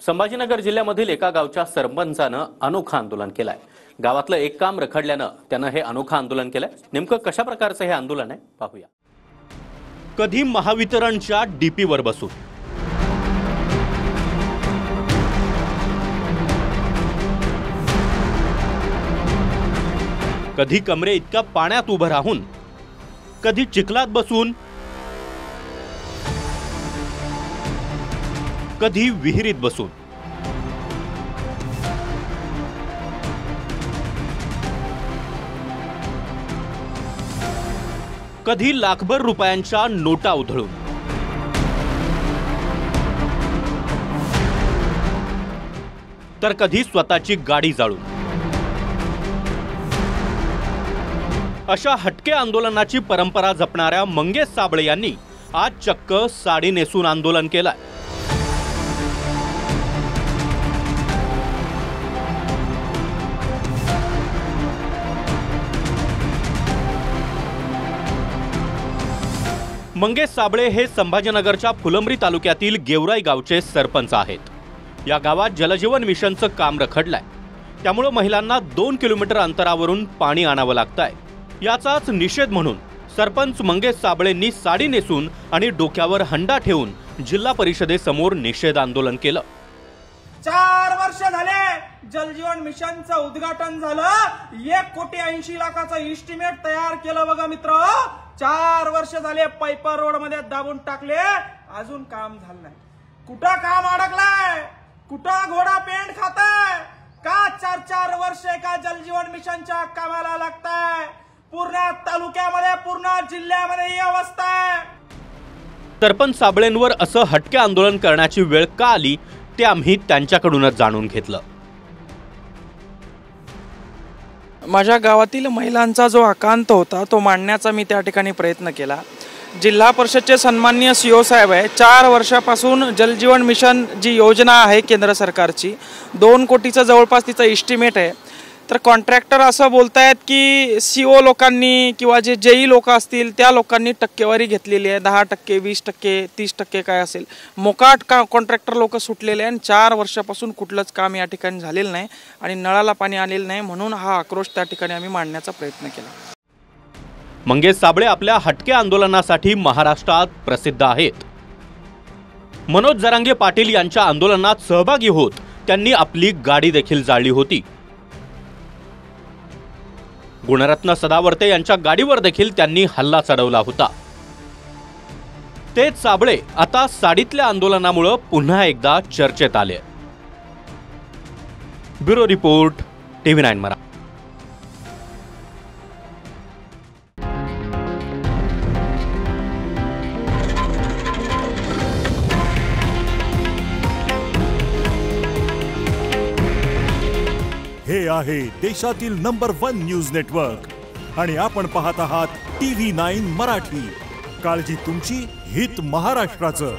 संभाजीनगर जिल्ह्यामधील एका गावच्या सरपंचानं अनोखं आंदोलन केलंय। गावातलं एक काम रखडल्यानं त्यानं हे अनोखं आंदोलन केलंय। नेमकं कशा प्रकारचं हे आंदोलन आहे पाहूया। कधी महावितरणच्या डीपी वर बसून, कधी कमरे इतक्या पाण्यात उभं राहून, कधी चिखलात बसून, कधी विहिरीत बसून, कधी लाखभर रुपयांच्या नोटा उधळून, तर कधी स्वतःची गाडी जाळून। अशा हटके आंदोलनाची परंपरा जपणाऱ्या मंगेश साबळे यांनी आज चक्क साडी नेसून आंदोलन केलंय। मंगेश साबळे हे संभाजीनगरच्या फुलंब्री तालुक्यातील गेवराई गावचे सरपंच आहेत। या गावात जलजीवन मिशनचं काम रखडलंय, त्यामुळे महिलांना 2 किलोमीटर अंतरावरून पाणी आणावं लागतंय। याचाच निषेध म्हणून सरपंच मंगेश साबळेंनी साडी नेसून आणि डोक्यावर हंडा ठेवून जिल्हा परिषदेसमोर निषेध आंदोलन केलं। 4 वर्ष झाले जलजीवन मिशनचं उद्घाटन झालं। 1,80,00,000चं एस्टिमेट तयार केलं बघा मित्र। 4 वर्ष झाले पाईपर रोड मध्ये दाबून टाकले, अजून काम झालं नाही। कुठं काम अडकलाय? कुठं घोडा पेंट खाताय? का 4-4 वर्ष एका जलजीवन मिशनच्या कामाला लागताय? पूर्ण तालुक्यामध्ये, पूर्ण जिल्ह्यामध्ये ही अवस्था आहे। सरपंच साबळेंवर असं हटके आंदोलन करण्याची वेळ का आली ते आम्ही त्यांच्याकडूनच जाणून घेतलं। माझ्या गावातील महिलांचा जो आकांत होता तो मांडण्याचा मी त्या ठिकाणी प्रयत्न केला। जिल्हा परिषदचे सन्माननीय सीओ साहेब आहे, 4 वर्षापासून जलजीवन मिशन जी योजना आहे केंद्र सरकारची, 2 कोटीचा जवळपास तिचा एस्टिमेट आहे। तर कॉन्ट्रॅक्टर असं बोलतायत की सीओ लोकांनी किंवा जे जेई लोक असतील त्या लोकांनी टक्केवारी घेतलेली आहे, 10%, 20%, 30% काय असेल। मोकाट कॉन्ट्रॅक्टर लोक सुटलेले आणि 4 वर्षापासून कुठलंच काम या ठिकाणी झालेलं नाही आणि नळाला पाणी आलेलं नाही, म्हणून हा आक्रोश त्या ठिकाणी आम्ही मांडण्याचा प्रयत्न केला। मंगेश साबळे आपल्या हटके आंदोलनासाठी महाराष्ट्रात प्रसिद्ध आहेत। मनोज जरांगे पाटील यांच्या आंदोलनात सहभागी होत त्यांनी आपली गाडी देखील जाळली होती। गुणरत्न सदावर्ते यांच्या गाडीवर देखील त्यांनी हल्ला चढवला होता। तेच साबळे आता साडीतल्या आंदोलनामुळे पुन्हा एकदा चर्चेत आले। Bureau report, TV9 Marathi. हे आहे देशातील नंबर 1 न्यूज नेटवर्क आणि आपण पाहत आहात TV9 मराठी। काळजी तुमची, हित महाराष्ट्राचं।